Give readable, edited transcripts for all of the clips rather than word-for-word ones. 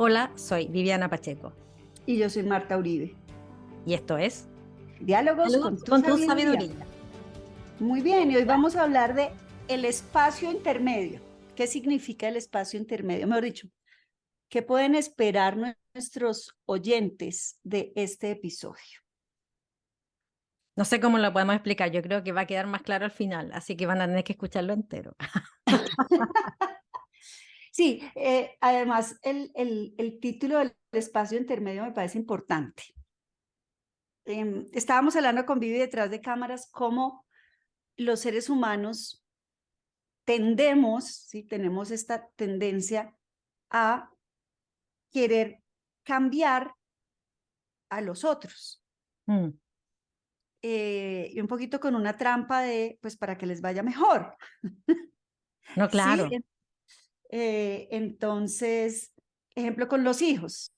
Hola, soy Viviana Pacheco Y yo soy Marta Uribe. y esto es Diálogos Diálogos con tu con tu sabiduría. sabiduría. Muy bien, y hoy vamos a hablar de el espacio intermedio. ¿Qué significa el espacio intermedio? Mejor dicho, ¿qué pueden esperar nuestros oyentes de este episodio? No sé cómo lo podemos explicar, yo creo que va a quedar más claro al final, así que van a tener que escucharlo entero. Sí, además el título del espacio intermedio me parece importante. Estábamos hablando con Vivi detrás de cámaras cómo los seres humanos tendemos, ¿sí? Tenemos esta tendencia a querer cambiar a los otros. Mm, Y un poquito con una trampa de, pues, para que les vaya mejor, no, ¿sí? claro. Entonces, ejemplo con los hijos,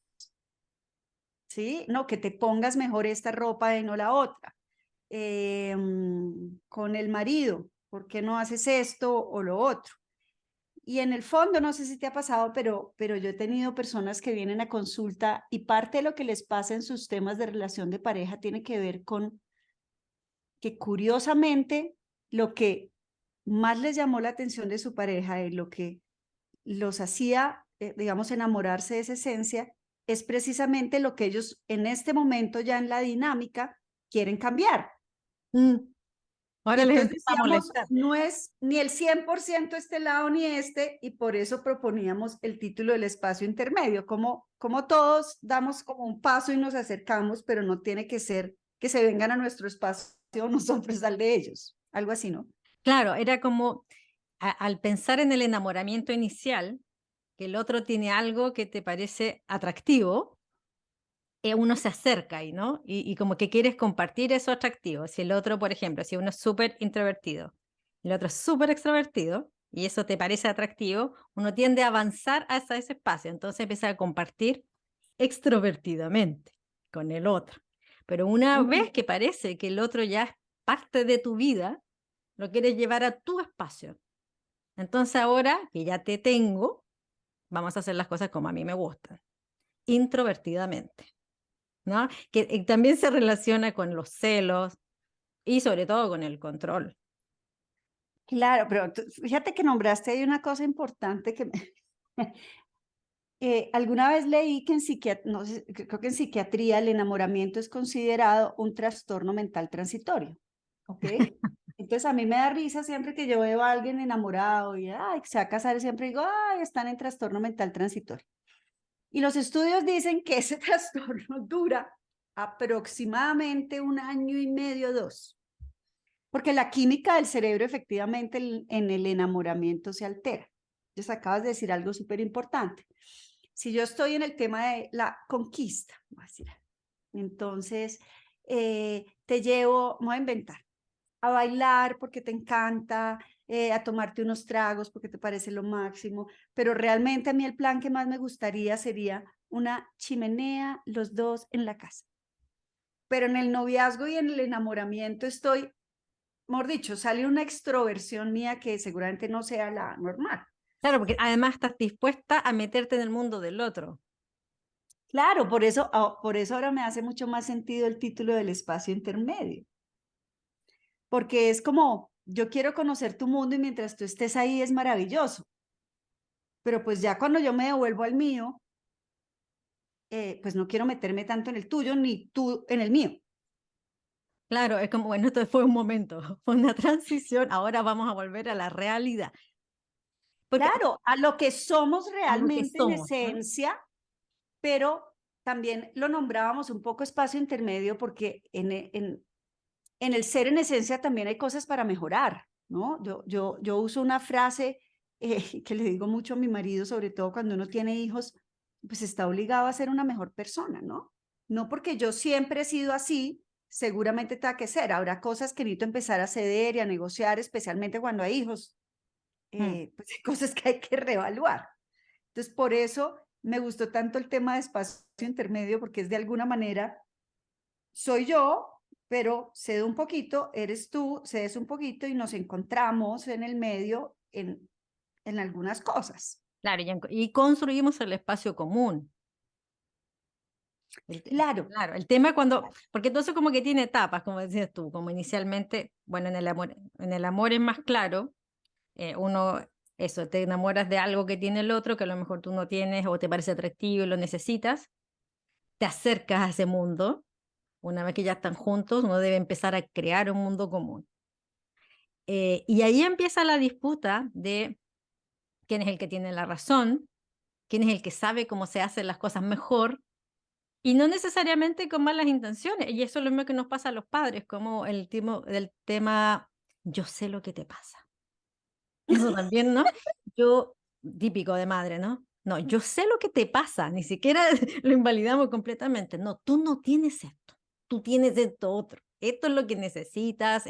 ¿sí? No, que te pongas mejor esta ropa y no la otra. Con el marido, ¿por qué no haces esto o lo otro? Y en el fondo, no sé si te ha pasado, pero yo he tenido personas que vienen a consulta y parte de lo que les pasa en sus temas de relación de pareja tiene que ver con que curiosamente lo que más les llamó la atención de su pareja y lo que los hacía, digamos, enamorarse de esa esencia, es precisamente lo que ellos en este momento ya en la dinámica quieren cambiar. Mm, Y ahora les entonces empieza a decíamos, molestar. no es ni el 100% este lado ni este, y por eso proponíamos el título del espacio intermedio, como todos damos como un paso y nos acercamos, pero no tiene que ser que se vengan a nuestro espacio nosotros al de ellos, algo así, ¿no? Claro, era como al pensar en el enamoramiento inicial, que el otro tiene algo que te parece atractivo, uno se acerca ahí, ¿no? Y como que quieres compartir eso atractivo. Si el otro, por ejemplo, si uno es súper introvertido, el otro es súper extrovertido, y eso te parece atractivo, uno tiende a avanzar hasta ese espacio. Entonces empieza a compartir extrovertidamente con el otro. Pero una vez que parece que el otro ya es parte de tu vida, lo quieres llevar a tu espacio. Entonces ahora que ya te tengo, vamos a hacer las cosas como a mí me gustan, introvertidamente. ¿No? Que también se relaciona con los celos y sobre todo con el control. Claro, pero fíjate que nombraste ahí una cosa importante que alguna vez leí que no sé, creo que en psiquiatría el enamoramiento es considerado un trastorno mental transitorio, ¿ok? Entonces a mí me da risa siempre que yo veo a alguien enamorado y ay, que se va a casar, siempre digo, ay, están en trastorno mental transitorio. Y los estudios dicen que ese trastorno dura aproximadamente un año y medio, dos, porque la química del cerebro efectivamente en el enamoramiento se altera. Entonces acabas de decir algo súper importante. Si yo estoy en el tema de la conquista, voy a decir, entonces te llevo, me voy a inventar, a bailar porque te encanta, a tomarte unos tragos porque te parece lo máximo, pero realmente a mí el plan que más me gustaría sería una chimenea, los dos en la casa. Pero en el noviazgo y en el enamoramiento estoy, mejor dicho, sale una extroversión mía que seguramente no sea la normal. Claro, porque además estás dispuesta a meterte en el mundo del otro. Claro, por eso ahora me hace mucho más sentido el título del espacio intermedio, porque es como, yo quiero conocer tu mundo y mientras tú estés ahí es maravilloso, pero pues ya cuando yo me devuelvo al mío, pues no quiero meterme tanto en el tuyo ni tú en el mío. Claro, es como, bueno, esto fue un momento, fue una transición, ahora vamos a volver a la realidad, porque Claro, a lo que somos a lo que realmente en somos, ¿no? esencia, pero también lo nombrábamos un poco espacio intermedio porque en el ser en esencia también hay cosas para mejorar, ¿no? Yo uso una frase que le digo mucho a mi marido, sobre todo cuando uno tiene hijos, pues está obligado a ser una mejor persona, ¿no? No porque yo siempre he sido así, seguramente tenga que ser. Habrá cosas que necesito empezar a ceder y a negociar, especialmente cuando hay hijos, Mm. pues hay cosas que hay que reevaluar. Entonces, por eso me gustó tanto el tema de espacio intermedio, porque es de alguna manera soy yo, pero cedo un poquito, eres tú, cedes un poquito y nos encontramos en el medio en algunas cosas. Claro, y construimos el espacio común, Claro. Claro, el tema cuando, porque todo eso como que tiene etapas, como decías tú, como inicialmente, bueno, en el amor es más claro, uno, eso, te enamoras de algo que tiene el otro, que a lo mejor tú no tienes o te parece atractivo y lo necesitas, te acercas a ese mundo, una vez que ya están juntos, uno debe empezar a crear un mundo común. Y ahí empieza la disputa de quién es el que tiene la razón, quién es el que sabe cómo se hacen las cosas mejor, y no necesariamente con malas intenciones. Y eso es lo mismo que nos pasa a los padres, como del tema, yo sé lo que te pasa. Eso también, ¿no? Yo, típico de madre, ¿no? No, yo sé lo que te pasa, ni siquiera lo invalidamos completamente. No, tú no tienes esto, tú tienes esto otro. Esto es lo que necesitas,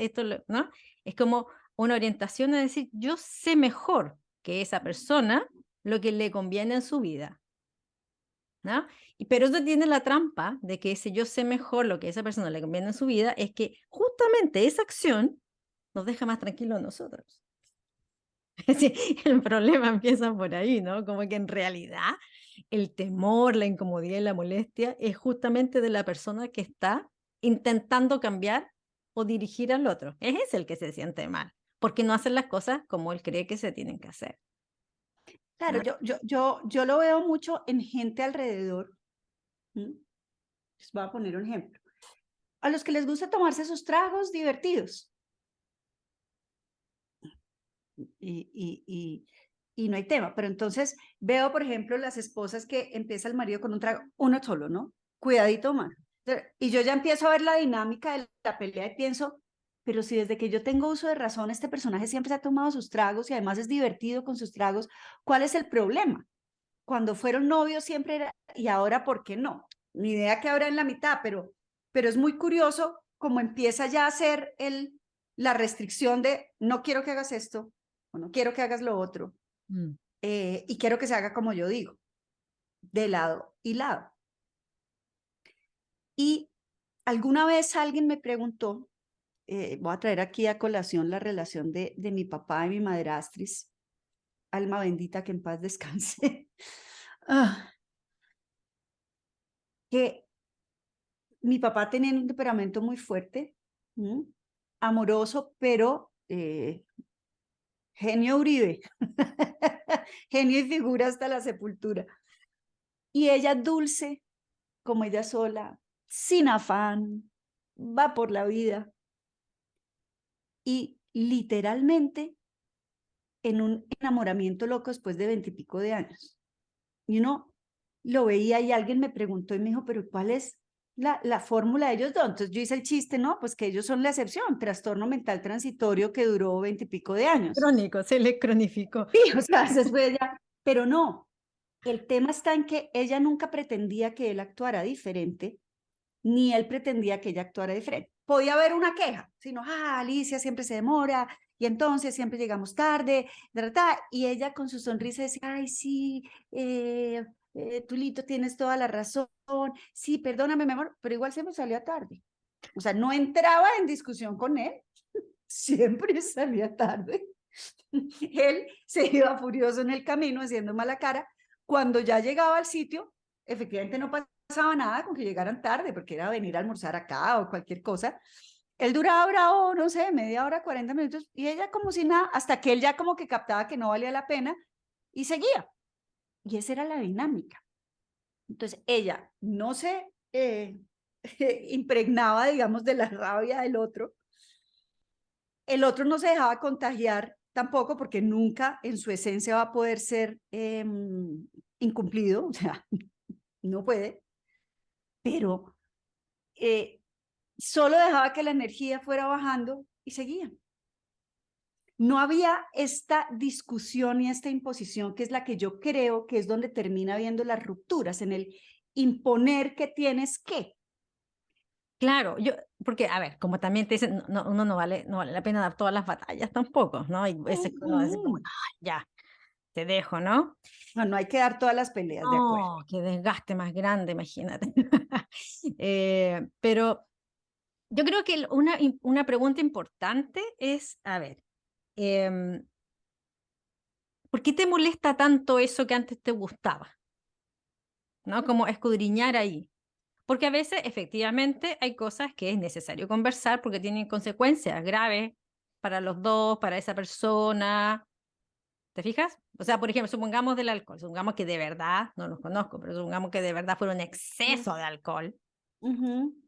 ¿no? Es como una orientación a decir, yo sé mejor que esa persona lo que le conviene en su vida, ¿no? Pero eso tiene la trampa de que si yo sé mejor lo que a esa persona le conviene en su vida, es que justamente esa acción nos deja más tranquilos a nosotros. Sí, el problema empieza por ahí, ¿no? Como que en realidad el temor, la incomodidad y la molestia es justamente de la persona que está intentando cambiar o dirigir al otro. Es ese el que se siente mal, porque no hacen las cosas como él cree que se tienen que hacer, Claro, ¿no? yo lo veo mucho en gente alrededor. ¿M? Les voy a poner un ejemplo. A los que les gusta tomarse sus tragos divertidos. Y no hay tema. Pero entonces veo, por ejemplo, las esposas que empieza el marido con un trago, uno solo, ¿no? Cuidadito más. Y yo ya empiezo a ver la dinámica de la pelea y pienso, pero si desde que yo tengo uso de razón, este personaje siempre se ha tomado sus tragos y además es divertido con sus tragos, ¿cuál es el problema? Cuando fueron novios siempre era, y ahora, ¿por qué no? Ni idea que habrá en la mitad, pero es muy curioso cómo empieza ya a ser la restricción de no quiero que hagas esto, o no quiero que hagas lo otro, Mm. y quiero que se haga como yo digo, de lado y lado. Y alguna vez alguien me preguntó, voy a traer aquí a colación la relación de mi papá y mi madrastris, alma bendita que en paz descanse, que mi papá tenía un temperamento muy fuerte, ¿m? Amoroso, pero genio Uribe, genio y figura hasta la sepultura. Y ella dulce, como ella sola, sin afán, va por la vida. Y literalmente en un enamoramiento loco después de 20 y pico de años. Y uno lo veía y alguien me preguntó y me dijo, pero ¿cuál es la fórmula de ellos dos? Entonces yo hice el chiste, ¿no? Pues que ellos son la excepción, trastorno mental transitorio que duró 20 y pico de años. Crónico, se le cronificó. Sí, o sea, después ya, pero no, el tema está en que ella nunca pretendía que él actuara diferente, ni él pretendía que ella actuara diferente. Podía haber una queja, sino, Alicia siempre se demora, y entonces siempre llegamos tarde, ¿verdad? Y ella con su sonrisa decía, ay, sí, Tulito, tienes toda la razón, sí, perdóname, mi amor, pero igual siempre salía tarde. O sea, no entraba en discusión con él, siempre salía tarde. Él se iba furioso en el camino haciendo mala cara. Cuando ya llegaba al sitio, efectivamente no pasaba nada con que llegaran tarde, porque era venir a almorzar acá o cualquier cosa. Él duraba bravo, no sé, media hora, 40 minutos, y ella como si nada, hasta que él ya como que captaba que no valía la pena y seguía. Y esa era la dinámica. Entonces ella no se impregnaba, digamos, de la rabia del otro. El otro no se dejaba contagiar tampoco porque nunca en su esencia va a poder ser incumplido, o sea, no puede, pero solo dejaba que la energía fuera bajando y seguía. No había esta discusión y esta imposición que es la que yo creo que es donde termina viendo las rupturas, en el imponer que tienes que. Claro, porque, a ver, como también te dicen, uno no vale la pena dar todas las batallas tampoco, ¿no? Hay veces que uno dice como, "Ay, ya, te dejo, ¿no? No, no hay que dar todas las peleas, de acuerdo. No, qué desgaste más grande, imagínate. Pero yo creo que una pregunta importante es, a ver, em, ¿por qué te molesta tanto eso que antes te gustaba? ¿No? Como escudriñar ahí. Porque a veces efectivamente hay cosas que es necesario conversar porque tienen consecuencias graves para los dos, para esa persona. ¿Te fijas? O sea, por ejemplo, supongamos del alcohol, supongamos que de verdad, no los conozco, pero supongamos que de verdad fuera un Mm, exceso de alcohol. ujú.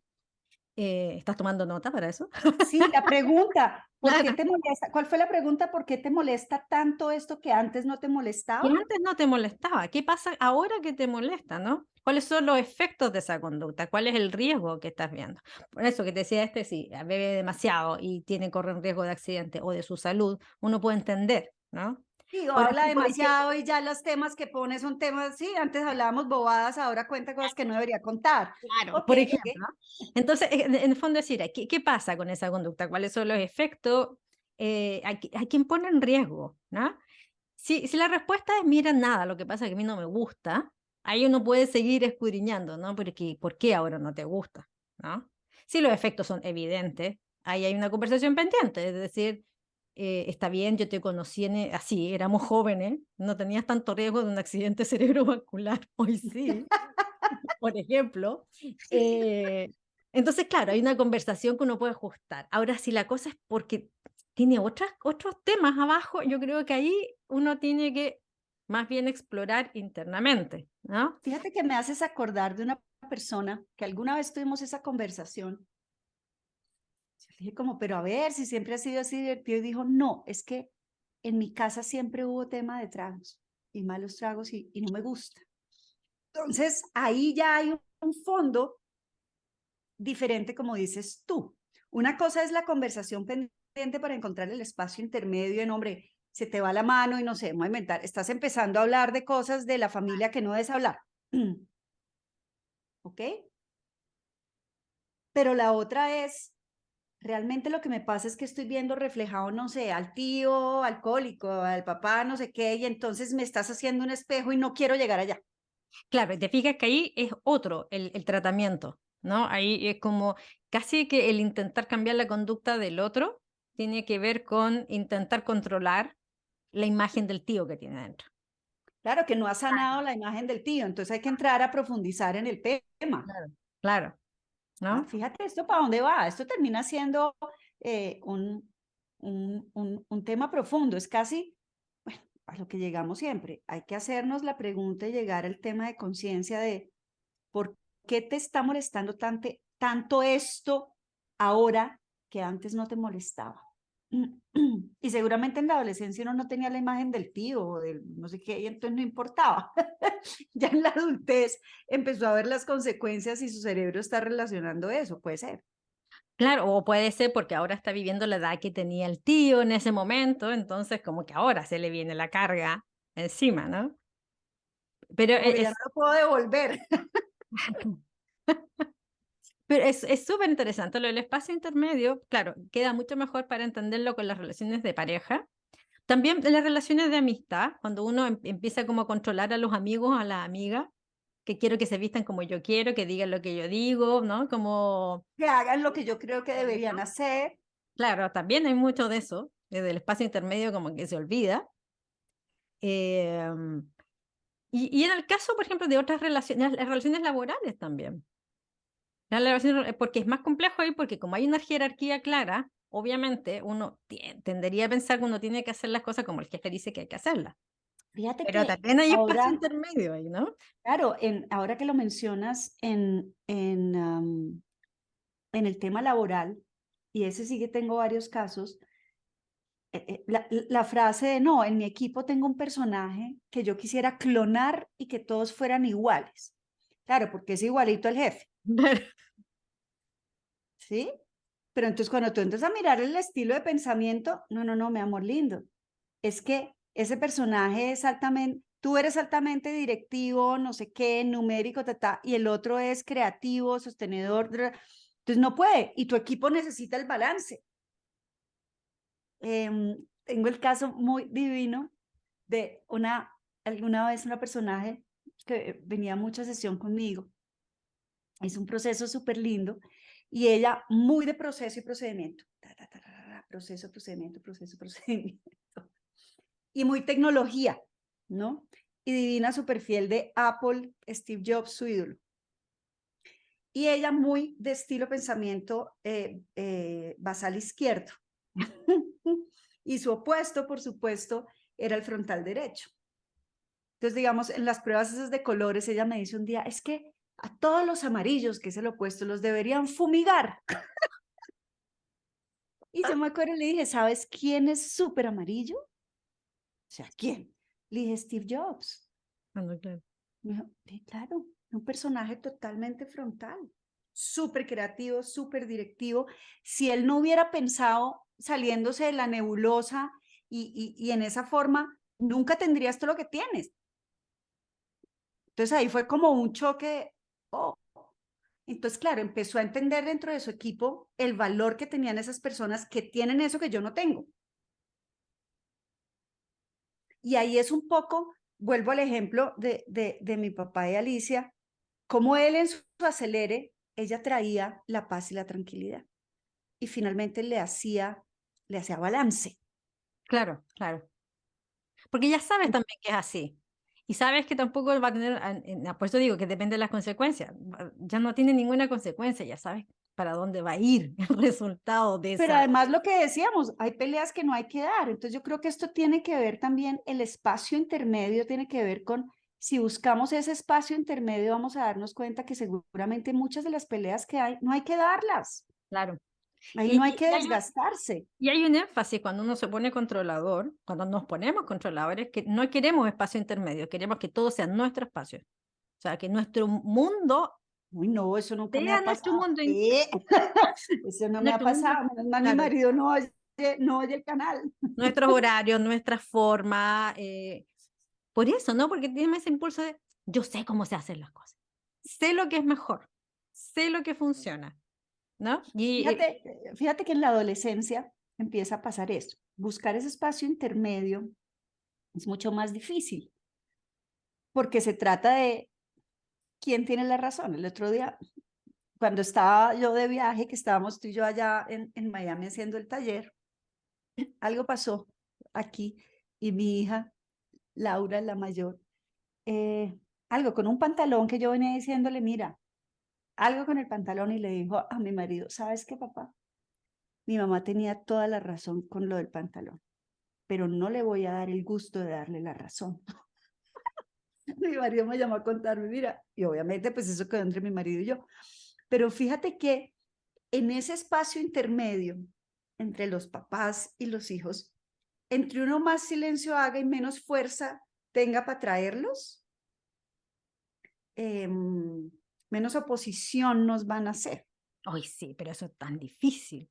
¿Estás tomando nota para eso? Sí, la pregunta, ¿por qué Claro. te molesta? ¿Cuál fue la pregunta? ¿Por qué te molesta tanto esto que antes no te Que molestaba? antes no te molestaba. ¿Qué pasa ahora que te molesta, no? ¿Cuáles son los efectos de esa conducta? ¿Cuál es el riesgo que estás viendo? Por eso que te decía si bebe demasiado y corre un riesgo de accidente o de su salud, uno puede entender, ¿no? Sí, o Pero habla aquí, por ejemplo, demasiado y ya los temas que pone son temas, sí, antes hablábamos bobadas, ahora cuenta cosas que no debería contar. claro, Ok, por ok. ejemplo, entonces, en el fondo decir, ¿qué pasa con esa conducta? ¿Cuáles son los efectos? ¿A quién pone en riesgo? ¿No? Si la respuesta es, mira, nada, lo que pasa es que a mí no me gusta, ahí uno puede seguir escudriñando, ¿no? Porque, ¿por qué ahora no te gusta? ¿No? Si los efectos son evidentes, ahí hay una conversación pendiente, es decir, está bien, yo te conocí así, éramos jóvenes, no tenías tanto riesgo de un accidente cerebrovascular, hoy sí, por ejemplo. Eh, entonces, claro, hay una conversación que uno puede ajustar. Ahora, si la cosa es porque tiene otros temas abajo, yo creo que ahí uno tiene que más bien explorar internamente, ¿no? Fíjate que me haces acordar de una persona que alguna vez tuvimos esa conversación. Yo le dije como, pero a ver, si siempre ha sido así divertido, y dijo, no, es que en mi casa siempre hubo tema de tragos y malos tragos y no me gusta. Entonces, ahí ya hay un fondo diferente, como dices tú. Una cosa es la conversación pendiente para encontrar el espacio intermedio en, hombre, se te va la mano y no sé, vamos a inventar, estás empezando a hablar de cosas de la familia que no debes hablar. ¿Ok? Pero la otra es, realmente lo que me pasa es que estoy viendo reflejado, no sé, al tío alcohólico, al papá, no sé qué, y entonces me estás haciendo un espejo y no quiero llegar allá. Claro, y te fijas que ahí es otro el tratamiento, ¿no? Ahí es como casi que el intentar cambiar la conducta del otro tiene que ver con intentar controlar la imagen del tío que tiene dentro. Claro que no ha sanado la imagen del tío, entonces hay que entrar a profundizar en el tema. Claro. Claro, Ah, ¿no? fíjate esto para dónde va. Esto termina siendo un tema profundo. Es casi, bueno, a lo que llegamos siempre. Hay que hacernos la pregunta y llegar al tema de conciencia de por qué te está molestando tanto esto ahora que antes no te molestaba. Y seguramente en la adolescencia uno no tenía la imagen del tío o del no sé qué, y entonces no importaba. Ya en la adultez empezó a ver las consecuencias y su cerebro está relacionando eso, puede ser. Claro, o puede ser porque ahora está viviendo la edad que tenía el tío en ese momento, entonces como que ahora se le viene la carga encima, ¿no? Pero Como que ya no lo puedo devolver. es súper interesante lo del espacio intermedio, claro, queda mucho mejor para entenderlo con las relaciones de pareja. También en las relaciones de amistad, cuando uno empieza como a controlar a los amigos, a las amigas, que quiero que se vistan como yo quiero, que digan lo que yo digo, ¿no? Como, Que hagan lo que yo creo que deberían hacer. claro, también hay mucho de eso, desde el espacio intermedio como que se olvida. Em, y en el caso, por ejemplo, de otras relaciones, las relaciones laborales también. Porque es más complejo ahí, porque como hay una jerarquía clara, obviamente uno tendería a pensar que uno tiene que hacer las cosas como el jefe dice que hay que hacerlas. Fíjate Pero que también hay espacio ahora, intermedio ahí, ¿no? claro, ahora que lo mencionas en el tema laboral, y ese sí que tengo varios casos, la frase de no, en mi equipo tengo un personaje que yo quisiera clonar y que todos fueran iguales. Claro, porque es igualito al jefe, ¿sí? Pero entonces cuando tú entras a mirar el estilo de pensamiento, no, no, no, mi amor lindo, es que ese personaje es altamente, tú eres altamente directivo, no sé qué, numérico, y el otro es creativo, sostenedor, entonces no puede, y tu equipo necesita el balance. Tengo el caso muy divino de alguna vez una personaje que venía a mucha sesión conmigo. Es un proceso súper lindo y ella muy de proceso y procedimiento. Proceso, procedimiento, proceso, procedimiento. Y muy tecnología, ¿no? Y divina, súper fiel de Apple, Steve Jobs, su ídolo. y ella muy de estilo pensamiento basal izquierdo. Y su opuesto, por supuesto, era el frontal derecho. Entonces, digamos, en las pruebas esas de colores, ella me dice un día, es que a todos los amarillos, que es el opuesto, los deberían fumigar. Y yo me acuerdo y le dije, ¿sabes quién es súper amarillo? O sea, ¿quién? Le dije, Steve Jobs. Claro. Me dijo, sí, claro, un personaje totalmente frontal, súper creativo, súper directivo. Si él no hubiera pensado saliéndose de la nebulosa y en esa forma, nunca tendrías todo lo que tienes. Entonces ahí fue como un choque. Oh. Entonces, claro, empezó a entender dentro de su equipo el valor que tenían esas personas que tienen eso que yo no tengo. Y ahí es un poco, vuelvo al ejemplo de mi papá y Alicia, como él en su acelere, ella traía la paz y la tranquilidad. Y finalmente le hacía balance. Claro, claro. Porque ya sabes también que es así. Y sabes que tampoco va a tener, por eso digo que depende de las consecuencias. Ya no tiene ninguna consecuencia, ya sabes para dónde va a ir el resultado de Pero esa. además lo que decíamos, hay peleas que no hay que dar. Entonces yo creo que esto tiene que ver también, el espacio intermedio tiene que ver con, si buscamos ese espacio intermedio, vamos a darnos cuenta que seguramente muchas de las peleas que hay, no hay que darlas. Claro. Ahí Y, no hay y- que y hay un, desgastarse. y hay un énfasis cuando uno se pone controlador, cuando nos ponemos controladores, que no queremos espacio intermedio, queremos que todo sea nuestro espacio. O sea, que nuestro mundo Uy, no, eso nunca me sea ha nuestro pasado. mundo, Eso no me ha nuestro mundo, pasado. Menos mal mi claro, marido no oye el canal. nuestros horarios, nuestra forma. Por eso, ¿no? Porque tiene ese impulso de, yo sé cómo se hacen las cosas, sé lo que es mejor, sé lo que funciona, ¿no? Fíjate que en la adolescencia empieza a pasar eso. Buscar ese espacio intermedio es mucho más difícil, porque se trata de quién tiene la razón. El otro día, cuando estaba yo de viaje, que estábamos tú y yo allá en Miami haciendo el taller, algo pasó aquí y mi hija, Laura, la mayor, algo con un pantalón que yo venía diciéndole, mira, algo con el pantalón y le dijo a mi marido, ¿sabes qué, papá? Mi mamá tenía toda la razón con lo del pantalón, pero no le voy a dar el gusto de darle la razón. Mi marido me llamó a contarme, mira, y obviamente pues eso quedó entre mi marido y yo. Pero fíjate que en ese espacio intermedio entre los papás y los hijos, entre uno más silencio haga y menos fuerza tenga para traerlos, menos oposición nos van a hacer. Ay, sí, pero eso es tan difícil.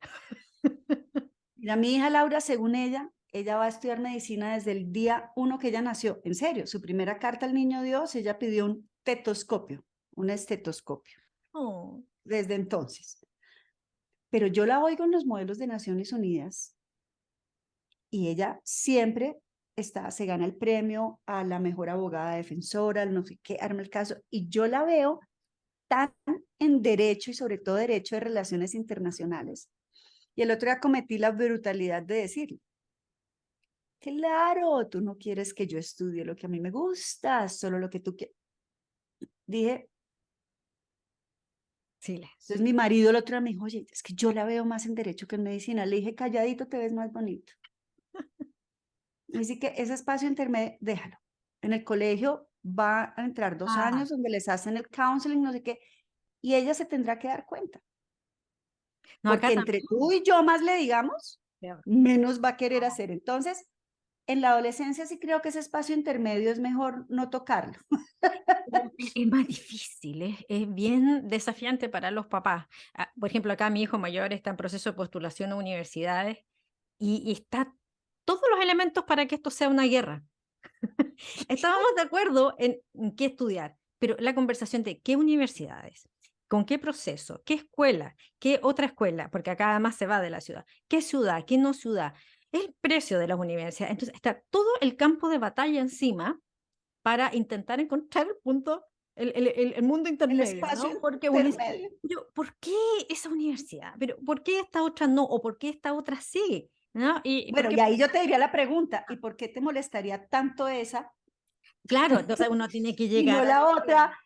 Mira, mi hija Laura, según ella va a estudiar medicina desde el día 1 que ella nació. En serio, su primera carta al niño Dios, ella pidió un tetoscopio, un estetoscopio, Oh, desde entonces. Pero yo la oigo en los modelos de Naciones Unidas y ella siempre se gana el premio a la mejor abogada defensora, no sé qué, arma el caso, y yo la veo tan en derecho y sobre todo derecho de relaciones internacionales. Y el otro día cometí la brutalidad de decirle, claro, tú no quieres que yo estudie lo que a mí me gusta, solo lo que tú quieres. Dije, sí, entonces mi marido el otro día me dijo, oye, es que yo la veo más en derecho que en medicina. Le dije, calladito te ves más bonito. Así que ese espacio intermedio, déjalo. En el colegio va a entrar 2 años donde les hacen el counseling, no sé qué, y ella se tendrá que dar cuenta. no, acá Porque entre también. tú y yo más le digamos, menos va a querer hacer. Entonces, en la adolescencia sí creo que ese espacio intermedio es mejor no tocarlo. Es más difícil, es bien desafiante para los papás. Por ejemplo, acá mi hijo mayor está en proceso de postulación a universidades y está todos los elementos para que esto sea una guerra. Estábamos de acuerdo en qué estudiar, pero la conversación de qué universidades, con qué proceso, qué escuela, qué otra escuela, porque acá además se va de la ciudad, qué ciudad, qué no ciudad, el precio de las universidades. Entonces está todo el campo de batalla encima para intentar encontrar el punto, el mundo El intermedio, espacio ¿no? Porque uno dice, intermedio. pero ¿por qué esa universidad? ¿Pero por qué esta otra no? ¿O por qué esta otra sí? ¿No? ¿Y por Bueno, qué? y ahí yo te diría la pregunta, ¿y por qué te molestaría tanto esa Claro, entonces uno tiene que y no llegar a la esa otra?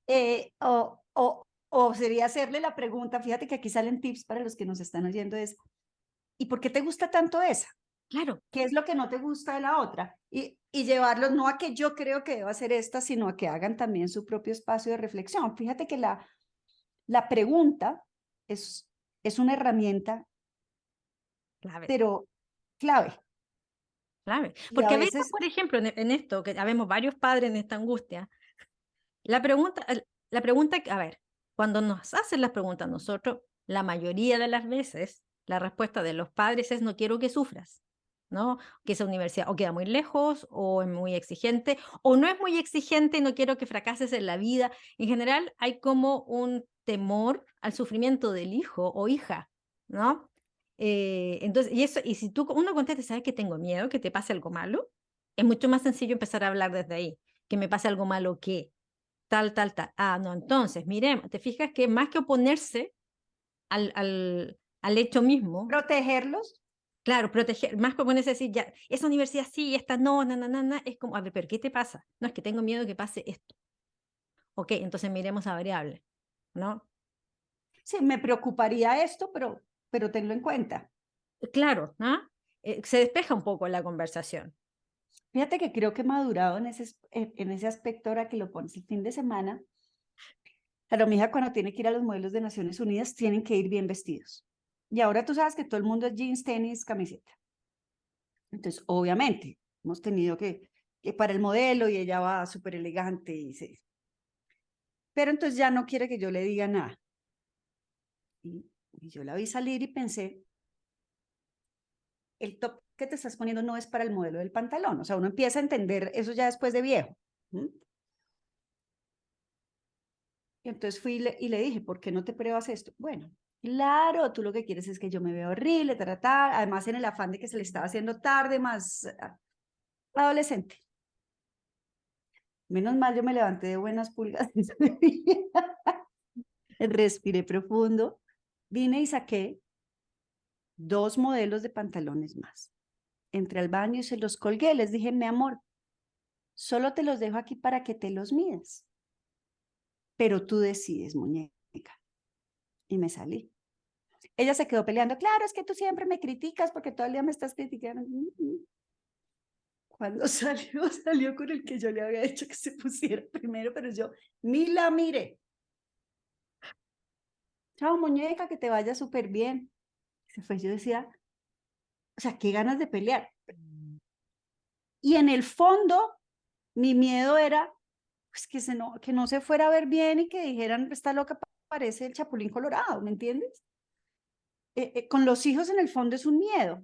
pregunta. O O sería hacerle la pregunta, fíjate que aquí salen tips para los que nos están oyendo, es, ¿y por qué te gusta tanto esa? Claro, ¿Qué es lo que no te gusta de la otra? Y llevarlos no a que yo creo que deba ser esta, sino a que hagan también su propio espacio de reflexión. Fíjate que la pregunta es una herramienta, clave, pero clave. clave. Y a Porque a veces, veces, por ejemplo, en esto, que habemos varios padres en esta angustia, la pregunta, a ver, cuando nos hacen las preguntas nosotros, la mayoría de las veces, la respuesta de los padres es no quiero que sufras, ¿no? Que esa universidad o queda muy lejos, o es muy exigente, o no es muy exigente y no quiero que fracases en la vida. En general, hay como un temor al sufrimiento del hijo o hija, ¿no? Entonces, y si uno contesta, ¿sabes que tengo miedo que te pase algo malo? Es mucho más sencillo empezar a hablar desde ahí, que me pase algo malo que tal, tal, tal. Ah, no, entonces, miremos, te fijas que más que oponerse al hecho mismo, protegerlos. claro, proteger, más que oponerse a decir, ya, esa universidad sí, esta no, es como, a ver, pero ¿qué te pasa? No, es que tengo miedo que pase esto. Ok, entonces miremos a variable, ¿no? Sí, me preocuparía esto, pero tenlo en cuenta. Claro, ¿no? Se despeja un poco la conversación. Fíjate que creo que he madurado en ese aspecto ahora que lo pones el fin de semana. Claro, mi hija cuando tiene que ir a los modelos de Naciones Unidas tienen que ir bien vestidos. Y ahora tú sabes que todo el mundo es jeans, tenis, camiseta. Entonces, obviamente, hemos tenido que para el modelo y ella va súper elegante pero entonces ya no quiere que yo le diga nada. Y yo la vi salir y pensé, el top que te estás poniendo no es para el modelo del pantalón. O sea, uno empieza a entender eso ya después de viejo. ¿Mm? Y entonces fui y le dije, ¿por qué no te pruebas esto? Bueno, claro, tú lo que quieres es que yo me vea horrible, además en el afán de que se le estaba haciendo tarde, más adolescente. Menos mal yo me levanté de buenas pulgas. Respiré profundo, vine y saqué 2 modelos de pantalones más. Entré al baño y se los colgué. Les dije, mi amor, solo te los dejo aquí para que te los midas. Pero tú decides, muñeca. Y me salí. Ella se quedó peleando. Claro, es que tú siempre me criticas porque todo el día me estás criticando. Cuando salió, salió con el que yo le había dicho que se pusiera primero, pero yo ni la miré. Chao, muñeca, que te vaya súper bien. Se fue, yo decía, o sea, qué ganas de pelear. Y en el fondo, mi miedo era pues, que no se fuera a ver bien y que dijeran, está loca, parece el Chapulín Colorado, ¿me entiendes? Con los hijos en el fondo es un miedo.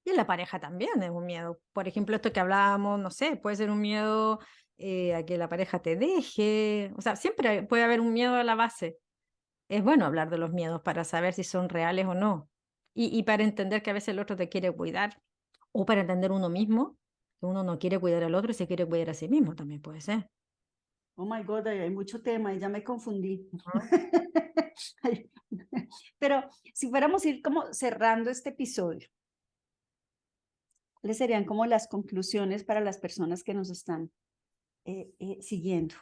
Y en la pareja también es un miedo. Por ejemplo, esto que hablábamos, no sé, puede ser un miedo a que la pareja te deje. O sea, siempre puede haber un miedo a la base. Es bueno hablar de los miedos para saber si son reales o no. Y para entender que a veces el otro te quiere cuidar. O para entender uno mismo, que uno no quiere cuidar al otro y se quiere cuidar a sí mismo, también puede ser. Oh my God, ahí hay mucho tema y ya me confundí. Pero si fuéramos a ir como cerrando este episodio, ¿cuáles serían como las conclusiones para las personas que nos están siguiendo?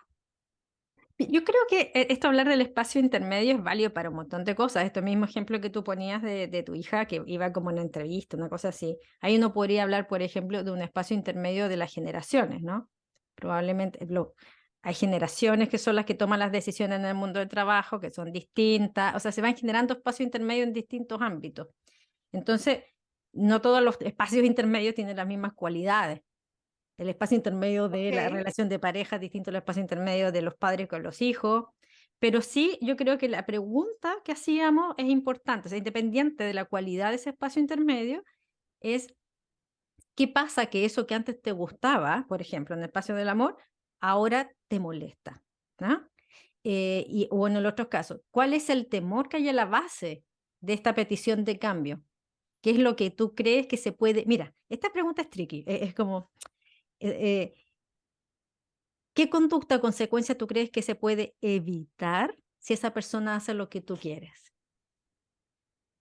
Yo creo que esto hablar del espacio intermedio es válido para un montón de cosas. Este mismo ejemplo que tú ponías de tu hija que iba como a una entrevista, una cosa así. Ahí uno podría hablar, por ejemplo, de un espacio intermedio de las generaciones, ¿no? Probablemente hay generaciones que son las que toman las decisiones en el mundo del trabajo, que son distintas, o sea, se van generando espacios intermedios en distintos ámbitos. Entonces, no todos los espacios intermedios tienen las mismas cualidades. El espacio intermedio de la Ok. relación de pareja es distinto al espacio intermedio de los padres con los hijos, pero sí yo creo que la pregunta que hacíamos es importante, o sea, independiente de la cualidad de ese espacio intermedio, es qué pasa que eso que antes te gustaba, por ejemplo, en el espacio del amor, ahora te molesta, ¿no? O en el otro caso, ¿cuál es el temor que hay a la base de esta petición de cambio? ¿Qué es lo que tú crees que se puede? Mira, esta pregunta es tricky, es como, eh, ¿qué conducta o consecuencia tú crees que se puede evitar si esa persona hace lo que tú quieres?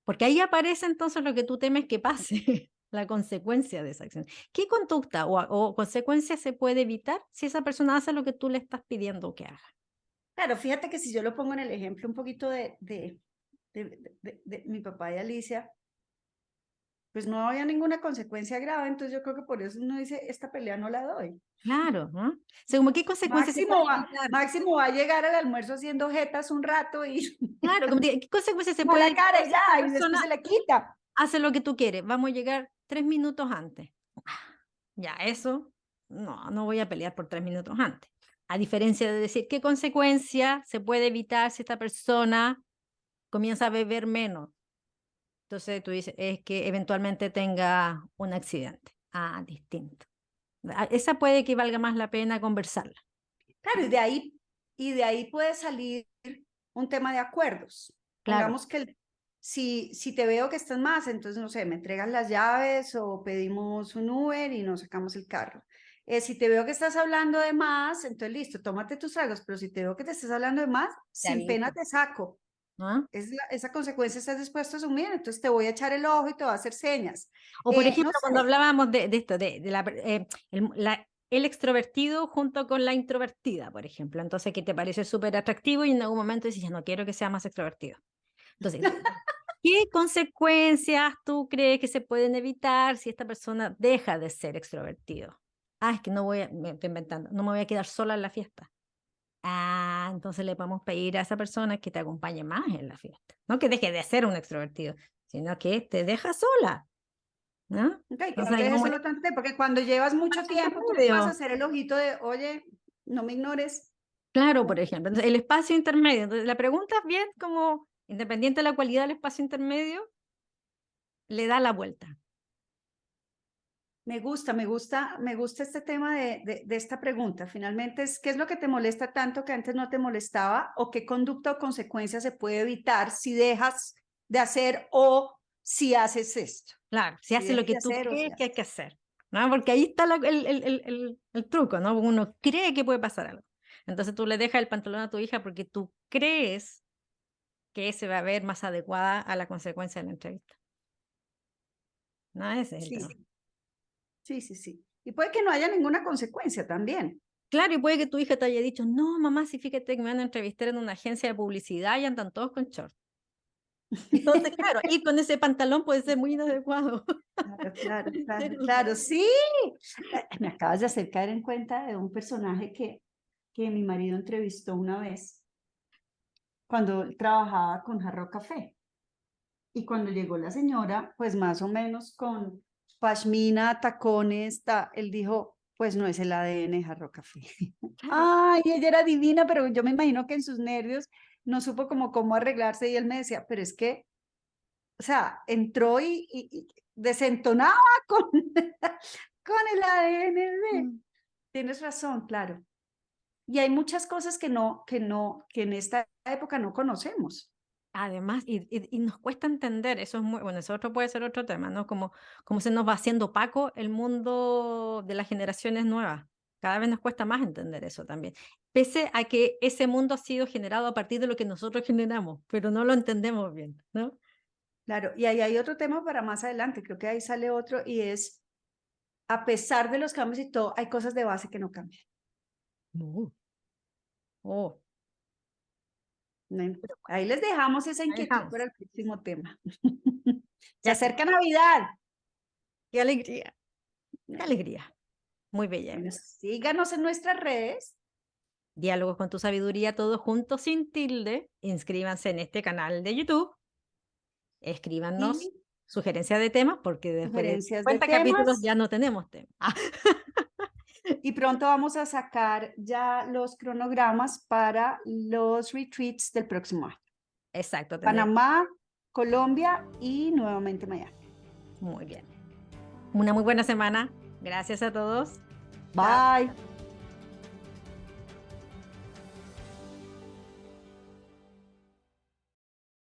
Porque ahí aparece entonces lo que tú temes que pase, la consecuencia de esa acción. ¿Qué conducta o consecuencia se puede evitar si esa persona hace lo que tú le estás pidiendo que haga? Claro, fíjate que si yo lo pongo en el ejemplo un poquito de mi papá y Alicia, pues no había ninguna consecuencia grave, entonces yo creo que por eso uno dice, esta pelea no la doy. Claro, ¿no? O sea, como qué consecuencias se pueden evitar. Máximo va a llegar al almuerzo haciendo jetas un rato y Claro, como qué consecuencias se pueden mala cara evitar y si esta ya, y después persona se le quita. hace lo que tú quieres? Vamos a llegar 3 minutos antes. Ya, eso, no voy a pelear por 3 minutos antes. A diferencia de decir, ¿qué consecuencia se puede evitar si esta persona comienza a beber menos? Entonces tú dices, es que eventualmente tenga un accidente. Ah, distinto. Esa puede que valga más la pena conversarla. Claro, y de ahí puede salir un tema de acuerdos. Claro, Pongamos que si te veo que estás más, entonces, no sé, me entregas las llaves o pedimos un Uber y nos sacamos el carro. Si te veo que estás hablando de más, entonces listo, tómate tus tragos, pero si te veo que te estás hablando de más, te sin pena aviso. te saco. ¿No? Esa consecuencia estás dispuesto a asumir, entonces te voy a echar el ojo y te voy a hacer señas. O por No ejemplo, cuando sé, hablábamos de esto, el extrovertido junto con la introvertida, por ejemplo. Entonces, que te parece súper atractivo y en algún momento dices, ya no quiero que sea más extrovertido. Entonces, ¿qué consecuencias tú crees que se pueden evitar si esta persona deja de ser extrovertido? Ah, es que me estoy inventando, no me voy a quedar sola en la fiesta. Ah, entonces le podemos pedir a esa persona que te acompañe más en la fiesta. No que deje de ser un extrovertido, sino que te deja sola, ¿no? ok, que Entonces no te hay dejes como un solo tanto tiempo, porque cuando llevas mucho espacio tiempo, tú le puedes intermedio. hacer el ojito de, oye, no me ignores. Claro, por ejemplo. Entonces, el espacio intermedio. Entonces, la pregunta es bien como, independiente de la cualidad del espacio intermedio, le da la vuelta. Me gusta este tema de esta pregunta. Finalmente, ¿qué es lo que te molesta tanto que antes no te molestaba? ¿O qué conducta o consecuencia se puede evitar si dejas de hacer o si haces esto? Claro, si Si hace lo dejas que de tú hacer o si crees que hay haces. que hacer, ¿no? Porque ahí está el truco, ¿no? Uno cree que puede pasar algo. Entonces tú le dejas el pantalón a tu hija porque tú crees que se va a ver más adecuada a la consecuencia de la entrevista. No, ese es el Sí, tema. sí, sí, sí, sí. Y puede que no haya ninguna consecuencia también. Claro, y puede que tu hija te haya dicho, no, mamá, si fíjate que me van a entrevistar en una agencia de publicidad y andan todos con short. Entonces, claro, ir con ese pantalón puede ser muy inadecuado. Claro, claro, claro, claro, sí. Me acabas de hacer caer en cuenta de un personaje que mi marido entrevistó una vez cuando él trabajaba con Jarro Café. Y cuando llegó la señora, pues más o menos con pashmina, tacones, él dijo, pues no es el ADN de Jarro Café. Claro, Ay, ella era divina, pero yo me imagino que en sus nervios no supo cómo arreglarse y él me decía, pero es que, o sea, entró y desentonaba con, con el ADN de... mm, Tienes razón, claro. Y hay muchas cosas que en esta época no conocemos. además, y nos cuesta entender, eso es muy, bueno, eso otro puede ser otro tema, ¿no? Como se nos va haciendo opaco el mundo de las generaciones nuevas. Cada vez nos cuesta más entender eso también. Pese a que ese mundo ha sido generado a partir de lo que nosotros generamos, pero no lo entendemos bien, ¿no? Claro, y ahí hay otro tema para más adelante, creo que ahí sale otro y es, a pesar de los cambios y todo, hay cosas de base que no cambian. No. Oh, ¿No? Ahí les dejamos esa ahí inquietud dejamos. para el próximo tema. Se Ya sí, acerca Navidad. qué alegría, qué alegría. Muy bella. Bueno, síganos en nuestras redes. Diálogos con tu sabiduría, todos juntos sin tilde. Inscríbanse en este canal de YouTube. Escríbanos Y sugerencias de temas, porque después de sugerencias de 50 capítulos temas. ya no tenemos tema. Y pronto vamos a sacar ya los cronogramas para los retreats del próximo año. Exacto, Panamá, Colombia y nuevamente Miami. muy bien. Una muy buena semana. Gracias a todos. Chao. Bye.